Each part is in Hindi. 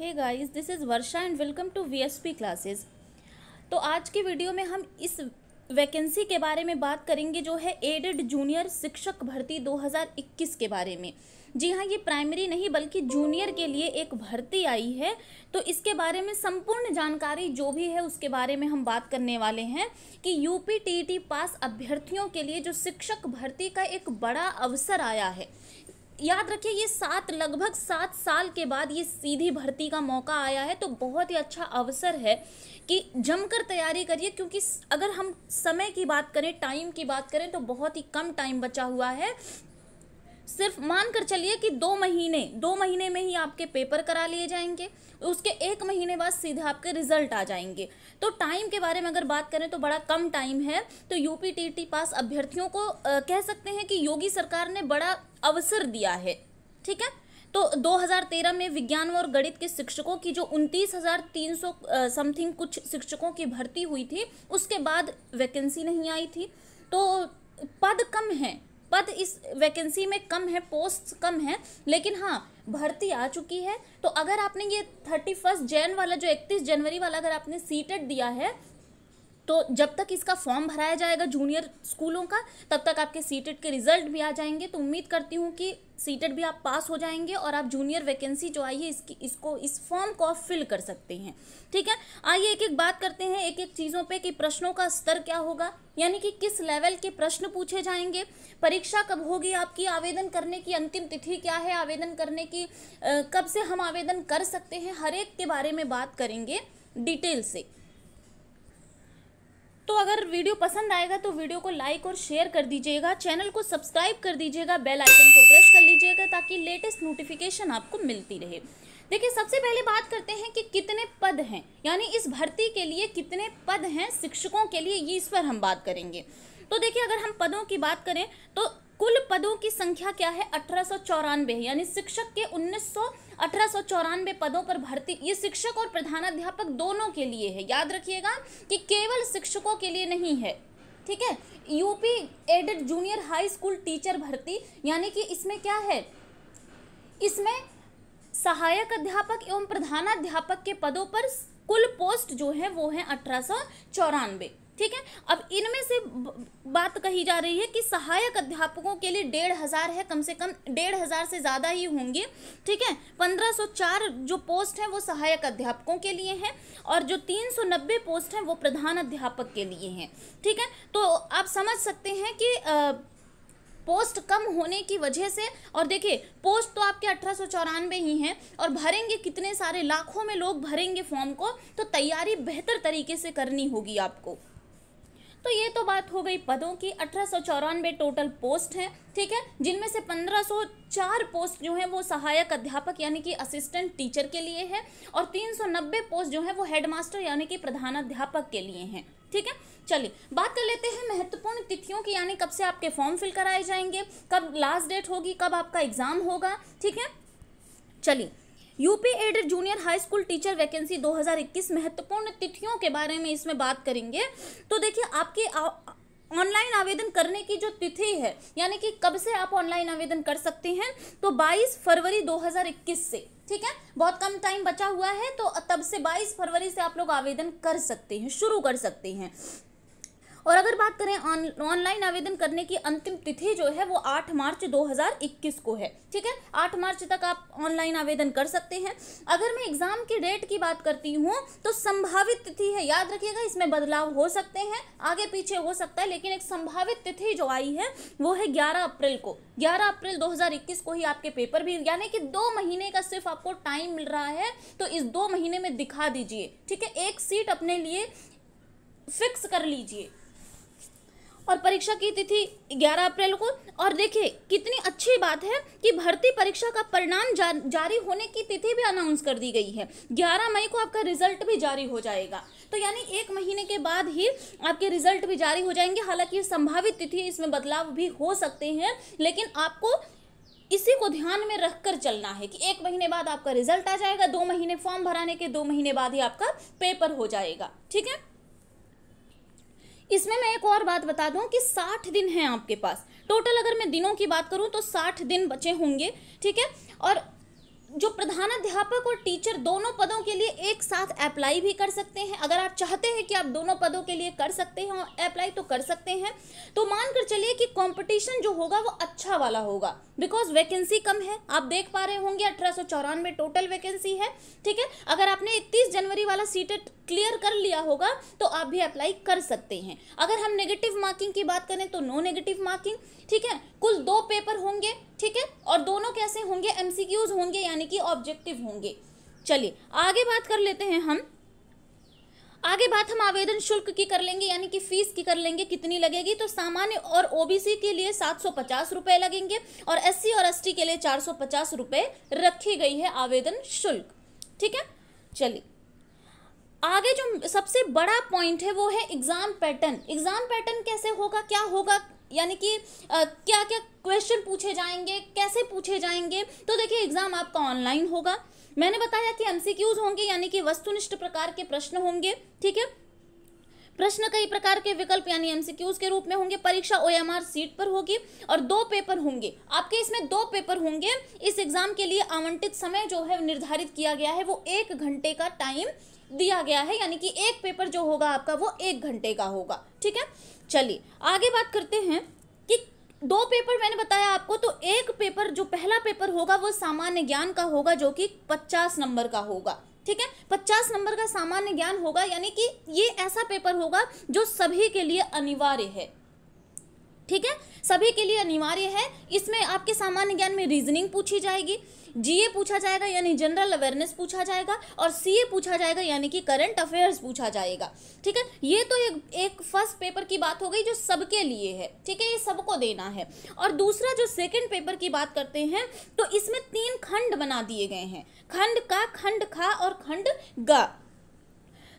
Hey guys, this is Varsha and welcome to VSP classes. तो आज की वीडियो में हम इस वैकेंसी के बारे में बात करेंगे जो है एडेड जूनियर शिक्षक भर्ती 2021 के बारे में। जी हाँ, ये प्राइमरी नहीं बल्कि जूनियर के लिए एक भर्ती आई है। तो इसके बारे में संपूर्ण जानकारी जो भी है उसके बारे में हम बात करने वाले हैं कि यूपी टीईटी पास अभ्यर्थियों के लिए जो शिक्षक भर्ती का एक बड़ा अवसर आया है। याद रखिए, ये लगभग 7 साल के बाद ये सीधी भर्ती का मौका आया है। तो बहुत ही अच्छा अवसर है कि जमकर तैयारी करिए, क्योंकि अगर हम समय की बात करें, टाइम की बात करें तो बहुत ही कम टाइम बचा हुआ है। सिर्फ मान कर चलिए कि 2 महीने में ही आपके पेपर करा लिए जाएंगे, उसके 1 महीने बाद सीधे आपके रिजल्ट आ जाएंगे। तो टाइम के बारे में अगर बात करें तो बड़ा कम टाइम है। तो यूपी टीईटी पास अभ्यर्थियों को कह सकते हैं कि योगी सरकार ने बड़ा अवसर दिया है। ठीक है, तो 2013 में विज्ञान और गणित के शिक्षकों की जो 29,300 समथिंग कुछ शिक्षकों की भर्ती हुई थी, उसके बाद वैकेंसी नहीं आई थी। तो पद कम है, पद इस वैकेंसी में कम है, पोस्ट कम है, लेकिन हाँ भर्ती आ चुकी है। तो अगर आपने ये 31 जैन वाला जो 31 जनवरी वाला अगर आपने सीटेट दिया है, तो जब तक इसका फॉर्म भराया जाएगा जूनियर स्कूलों का, तब तक आपके सीटेट के रिजल्ट भी आ जाएंगे। तो उम्मीद करती हूँ कि सीटेट भी आप पास हो जाएंगे और आप जूनियर वैकेंसी जो आई है इस फॉर्म को आप फिल कर सकते हैं। ठीक है, आइए एक एक बात करते हैं एक एक चीज़ों पे कि प्रश्नों का स्तर क्या होगा, यानी कि किस लेवल के प्रश्न पूछे जाएंगे, परीक्षा कब होगी, आपकी आवेदन करने की अंतिम तिथि क्या है, आवेदन करने की कब से हम आवेदन कर सकते हैं, हर एक के बारे में बात करेंगे डिटेल से। तो अगर वीडियो पसंद आएगा तो वीडियो को लाइक और शेयर कर दीजिएगा, चैनल को सब्सक्राइब कर दीजिएगा, बेल आइकन को प्रेस कर लीजिएगा ताकि लेटेस्ट नोटिफिकेशन आपको मिलती रहे। देखिए, सबसे पहले बात करते हैं कि कितने पद हैं, यानी इस भर्ती के लिए कितने पद हैं शिक्षकों के लिए, ये इस पर हम बात करेंगे। तो देखिए, अगर हम पदों की बात करें तो कुल पदों की संख्या क्या है, 1894 है, यानी शिक्षक के 1894 पदों पर भर्ती, ये शिक्षक और प्रधानाध्यापक दोनों के लिए है। याद रखिएगा कि केवल शिक्षकों के लिए नहीं है। ठीक है, UP aided junior high school teacher भर्ती, यानी कि इसमें क्या है, इसमें सहायक अध्यापक एवं प्रधानाध्यापक के पदों पर कुल पोस्ट जो है वो है 1894। ठीक है, अब इनमें से बात कही जा रही है कि सहायक अध्यापकों के लिए 1,500 है, कम से कम 1,500 से ज़्यादा ही होंगे। ठीक है, 1504 जो पोस्ट हैं वो सहायक अध्यापकों के लिए हैं और जो 390 पोस्ट हैं वो प्रधान अध्यापक के लिए हैं। ठीक है, तो आप समझ सकते हैं कि पोस्ट कम होने की वजह से, और देखिए पोस्ट तो आपके 1894 ही हैं और भरेंगे कितने सारे, लाखों में लोग भरेंगे फॉर्म को, तो तैयारी बेहतर तरीके से करनी होगी आपको। तो ये तो बात हो गई पदों की। 1894 टोटल पोस्ट हैं। ठीक है, जिनमें से 1504 पोस्ट जो हैं वो सहायक अध्यापक यानी कि असिस्टेंट टीचर के लिए है और 390 पोस्ट जो है वो हेडमास्टर यानी कि प्रधानाध्यापक के लिए हैं। ठीक है, चलिए बात कर लेते हैं महत्वपूर्ण तिथियों की, यानी कब से आपके फॉर्म फिल कराए जाएंगे, कब लास्ट डेट होगी, कब आपका एग्जाम होगा। ठीक है, चलिए UP aided junior high school teacher vacancy 2021 महत्वपूर्ण तिथियों के बारे में इसमें बात करेंगे। तो देखिए, आपकी ऑनलाइन आवेदन करने की जो तिथि है, यानी कि कब से आप ऑनलाइन आवेदन कर सकते हैं, तो 22 फरवरी 2021 से। ठीक है, बहुत कम टाइम बचा हुआ है, तो तब से 22 फरवरी से आप लोग आवेदन कर सकते हैं, शुरू कर सकते हैं। और अगर बात करें ऑनलाइन आवेदन करने की अंतिम तिथि जो है वो 8 मार्च 2021 को है। ठीक है, 8 मार्च तक आप ऑनलाइन आवेदन कर सकते हैं। अगर मैं एग्जाम की डेट की बात करती हूँ तो संभावित तिथि है, याद रखिएगा इसमें बदलाव हो सकते हैं, आगे पीछे हो सकता है, लेकिन एक संभावित तिथि जो आई है वो है 11 अप्रैल को। 11 अप्रैल 2021 को ही आपके पेपर भी, यानी कि 2 महीने का सिर्फ आपको टाइम मिल रहा है, तो इस 2 महीने में दिखा दीजिए। ठीक है, एक सीट अपने लिए फिक्स कर लीजिए और परीक्षा की तिथि 11 अप्रैल को। और देखिए कितनी अच्छी बात है कि भर्ती परीक्षा का परिणाम जारी होने की तिथि भी अनाउंस कर दी गई है। 11 मई को आपका रिजल्ट भी जारी हो जाएगा, तो यानी 1 महीने के बाद ही आपके रिजल्ट भी जारी हो जाएंगे। हालांकि संभावित तिथि इसमें बदलाव भी हो सकते हैं, लेकिन आपको इसी को ध्यान में रखकर चलना है कि 1 महीने बाद आपका रिजल्ट आ जाएगा, 2 महीने फॉर्म भराने के 2 महीने बाद ही आपका पेपर हो जाएगा। ठीक है, इसमें मैं एक और बात बता दूं कि 60 दिन हैं आपके पास टोटल। अगर मैं दिनों की बात करूं तो 60 दिन बचे होंगे। ठीक है, और जो प्रधानाध्यापक और टीचर दोनों पदों के लिए एक साथ अप्लाई भी कर सकते हैं। अगर आप चाहते हैं कि आप दोनों पदों के लिए कर सकते हैं और अप्लाई तो कर सकते हैं। तो मानकर चलिए कि कंपटीशन जो होगा वो अच्छा वाला होगा, बिकॉज वैकेंसी कम है। आप देख पा रहे होंगे 1894 टोटल वैकेंसी है, ठीक है। अगर आपने 31 जनवरी वाला सीटेट क्लियर कर लिया होगा तो आप भी अप्लाई कर सकते हैं। अगर हम नेगेटिव मार्किंग की बात करें तो नो नेगेटिव मार्किंग, ठीक है। कुल 2 पेपर होंगे, ठीक है, और दोनों कैसे होंगे, एमसीक्यूज होंगे यानी कि ऑब्जेक्टिव होंगे। चलिए आगे बात कर लेते हैं हम आवेदन शुल्क की कर लेंगे, यानी कि फीस की कर लेंगे, कितनी लगेगी। तो सामान्य और ओबीसी के लिए 750 रुपए लगेंगे और एससी और एसटी के लिए 450 रुपए रखी गई है आवेदन शुल्क, ठीक है। चलिए आगे जो सबसे बड़ा पॉइंट है वो है एग्जाम पैटर्न। एग्जाम पैटर्न कैसे होगा, क्या होगा, यानी कि क्या क्या क्वेश्चन पूछे जाएंगे, कैसे पूछे जाएंगे। तो देखिए एग्जाम आपका ऑनलाइन होगा। मैंने बताया कि एमसीक्यूज होंगे, यानी कि वस्तुनिष्ठ प्रकार के प्रश्न होंगे, ठीक है। प्रश्न कई प्रकार के विकल्प यानी एमसीक्यूज के रूप में होंगे। परीक्षा ओएमआर सीट पर होगी और 2 पेपर होंगे आपके। इसमें 2 पेपर होंगे। इस एग्जाम के लिए आवंटित समय जो है निर्धारित किया गया है, वो 1 घंटे का टाइम दिया गया है, यानी कि एक पेपर जो होगा आपका वो 1 घंटे का होगा, ठीक है। चलिए आगे बात करते हैं कि 2 पेपर मैंने बताया आपको। तो एक पेपर जो पहला पेपर होगा वो सामान्य ज्ञान का होगा, जो कि 50 नंबर का होगा, ठीक है। 50 नंबर का सामान्य ज्ञान होगा, यानी कि ये ऐसा पेपर होगा जो सभी के लिए अनिवार्य है, ठीक है, सभी के लिए अनिवार्य है। इसमें आपके सामान्य ज्ञान में रीजनिंग पूछी जाएगी, जीए पूछा जाएगा यानी जनरल अवेयरनेस पूछा जाएगा, और सीए पूछा जाएगा यानी कि करंट अफेयर्स पूछा जाएगा, ठीक है। ये तो एक फर्स्ट पेपर की बात हो गई जो सबके लिए है, ठीक है, ये सबको देना है। और दूसरा जो सेकंड पेपर की बात करते हैं तो इसमें 3 खंड बना दिए गए हैं, खंड का, खंड खा और खंड गा।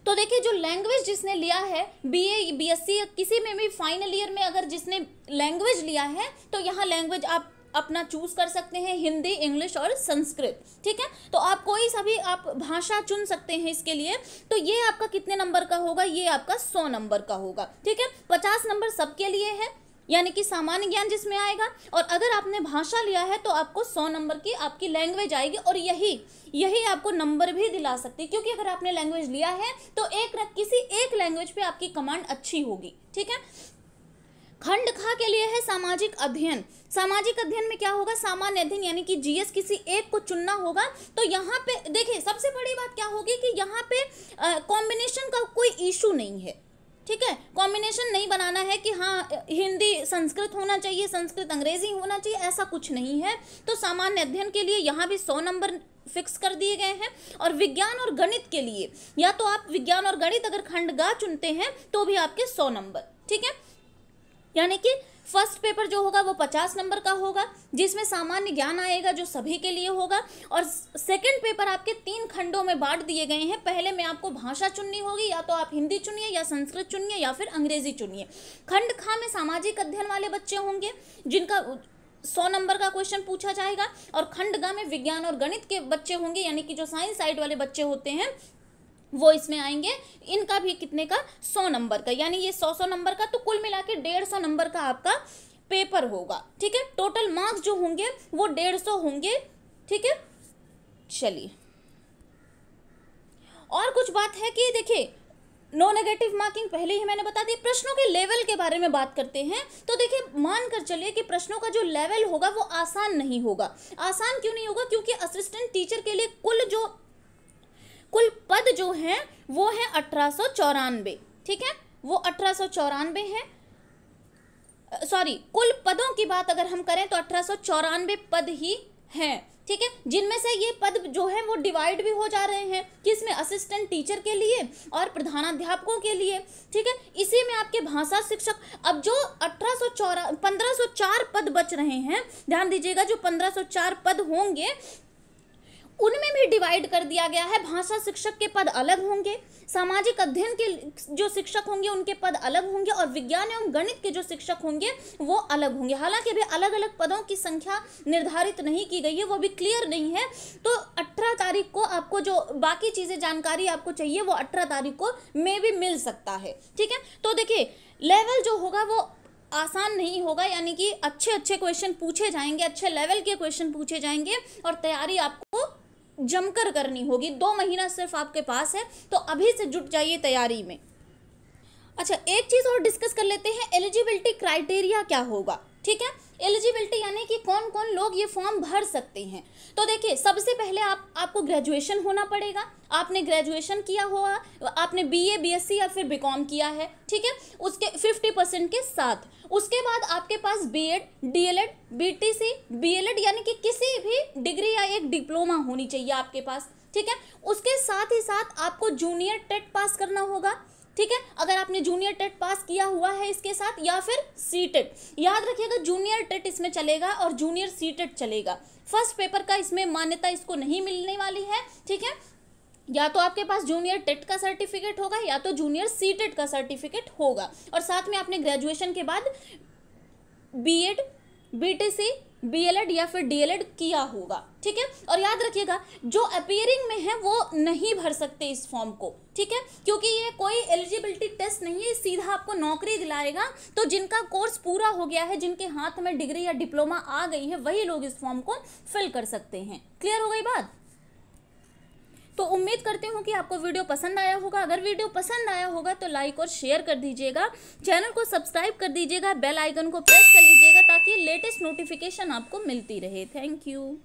तो देखिए जो लैंग्वेज जिसने लिया है, बीए, बीएससी, किसी में भी फाइनल ईयर में अगर जिसने लैंग्वेज लिया है तो यहाँ लैंग्वेज आप अपना चूज कर सकते हैं, हिंदी, इंग्लिश और संस्कृत, ठीक है। तो आप कोई सा भी आप भाषा चुन सकते हैं इसके लिए। तो ये आपका कितने नंबर का होगा, ये आपका 100 नंबर का होगा, ठीक है। 50 नंबर सबके लिए है, यानी कि सामान्य ज्ञान जिसमें आएगा। और अगर आपने भाषा लिया है तो आपको 100 नंबर की आपकी लैंग्वेज आएगी, और यही आपको नंबर भी दिला सकती है, क्योंकि अगर आपने लैंग्वेज लिया है तो किसी एक लैंग्वेज पे आपकी कमांड अच्छी होगी, ठीक है। खंड खा के लिए है सामाजिक अध्ययन। सामाजिक अध्ययन में क्या होगा, सामान्य अध्ययन यानी कि जीएस, किसी एक को चुनना होगा। तो यहाँ पे देखिए सबसे बड़ी बात क्या होगी कि यहाँ पे कॉम्बिनेशन का कोई इशू नहीं है, ठीक है। कॉम्बिनेशन नहीं बनाना है कि हाँ हिंदी संस्कृत होना चाहिए, संस्कृत अंग्रेजी होना चाहिए, ऐसा कुछ नहीं है। तो सामान्य अध्ययन के लिए यहाँ भी 100 नंबर फिक्स कर दिए गए हैं। और विज्ञान और गणित के लिए या तो आप विज्ञान और गणित अगर खंड गा चुनते हैं तो भी आपके 100 नंबर, ठीक है। यानी कि फर्स्ट पेपर जो होगा वो 50 नंबर का होगा, जिसमें सामान्य ज्ञान आएगा जो सभी के लिए होगा। और सेकंड पेपर आपके 3 खंडों में बांट दिए गए हैं। पहले में आपको भाषा चुननी होगी, या तो आप हिंदी चुनिए या संस्कृत चुनिए या फिर अंग्रेजी चुनिए। खंड खा में सामाजिक अध्ययन वाले बच्चे होंगे जिनका 100 नंबर का क्वेश्चन पूछा जाएगा, और खंड गा में विज्ञान और गणित के बच्चे होंगे, यानी कि जो साइंस साइड वाले बच्चे होते हैं वो इसमें आएंगे। इनका भी कितने का, 100 नंबर का, यानी ये 100 नंबर का। तो कुल मिला के 150 नंबर का आपका पेपर होगा, ठीक है। टोटल मार्क्स जो होंगे वो 150 होंगे, ठीक है। चलिए और कुछ बात है कि देखिए नो नेगेटिव मार्किंग पहले ही मैंने बता दी। प्रश्नों के लेवल के बारे में बात करते हैं। तो देखिए मान कर चलिए कि प्रश्नों का जो लेवल होगा वो आसान नहीं होगा। आसान क्यों नहीं होगा, क्योंकि असिस्टेंट टीचर के लिए कुल पद जो हैं वो है 1894, ठीक है, वो 1894 है। सॉरी, कुल पदों की बात अगर हम करें तो 1894 पद ही हैं, ठीक है, जिनमें से ये पद जो है वो डिवाइड भी हो जा रहे हैं, किसमें, असिस्टेंट टीचर के लिए और प्रधानाध्यापकों के लिए, ठीक है। इसी में आपके भाषा शिक्षक, अब जो 1504 पद बच रहे हैं, ध्यान दीजिएगा, जो 1504 पद होंगे उनमें भी डिवाइड कर दिया गया है। भाषा शिक्षक के पद अलग होंगे, सामाजिक अध्ययन के जो शिक्षक होंगे उनके पद अलग होंगे, और विज्ञान एवं गणित के जो शिक्षक होंगे वो अलग होंगे। हालांकि अभी अलग अलग पदों की संख्या निर्धारित नहीं की गई है, वो भी क्लियर नहीं है। तो 18 तारीख को आपको जो बाकी चीज़ें जानकारी आपको चाहिए वो 18 तारीख को में भी मिल सकता है, ठीक है। तो देखिए लेवल जो होगा वो आसान नहीं होगा, यानी कि अच्छे क्वेश्चन पूछे जाएंगे, अच्छे लेवल के क्वेश्चन पूछे जाएंगे, और तैयारी आपको जमकर करनी होगी। 2 महीना सिर्फ आपके पास है, तो अभी से जुट जाइए तैयारी में। अच्छा, एक चीज़ और डिस्कस कर लेते हैं, एलिजिबिलिटी क्राइटेरिया क्या होगा। ठीक है, एलिजिबिलिटी यानी कि कौन कौन लोग ये फॉर्म भर सकते हैं। तो देखिए, सबसे पहले आपको ग्रेजुएशन होना पड़ेगा। आपने ग्रेजुएशन किया हुआ, आपने बीए, बीएससी या फिर बीकॉम किया है। ठीक है, उसके 50% के साथ। उसके बाद आपके पास बीएड, डीएलएड, बीटीसी, बीएलएड यानी कि किसी भी डिग्री या एक डिप्लोमा होनी चाहिए आपके पास। ठीक है, उसके साथ ही साथ आपको जूनियर टेट पास करना होगा। ठीक है, अगर आपने जूनियर टेट पास किया हुआ है इसके साथ, या फिर सीटेट, याद रखिएगा जूनियर टेट इसमें चलेगा और जूनियर सीटेट चलेगा। फर्स्ट पेपर का इसमें मान्यता इसको नहीं मिलने वाली है। ठीक है, या तो आपके पास जूनियर टेट का सर्टिफिकेट होगा या तो जूनियर सीटेट का सर्टिफिकेट होगा, और साथ में आपने ग्रेजुएशन के बाद बीएड, बीटीसी, बीएलएड या फिर डीएलएड किया होगा। ठीक है, और याद रखिएगा जो अपीयरिंग में है वो नहीं भर सकते इस फॉर्म को। ठीक है, क्योंकि ये कोई एलिजिबिलिटी टेस्ट नहीं है, सीधा आपको नौकरी दिलाएगा। तो जिनका कोर्स पूरा हो गया है, जिनके हाथ में डिग्री या डिप्लोमा आ गई है, वही लोग इस फॉर्म को फिल कर सकते हैं। क्लियर हो गई बात? तो उम्मीद करती हूँ कि आपको वीडियो पसंद आया होगा। अगर वीडियो पसंद आया होगा तो लाइक और शेयर कर दीजिएगा, चैनल को सब्सक्राइब कर दीजिएगा, बेल आइकन को प्रेस कर लीजिएगा ताकि लेटेस्ट नोटिफिकेशन आपको मिलती रहे। Thank you.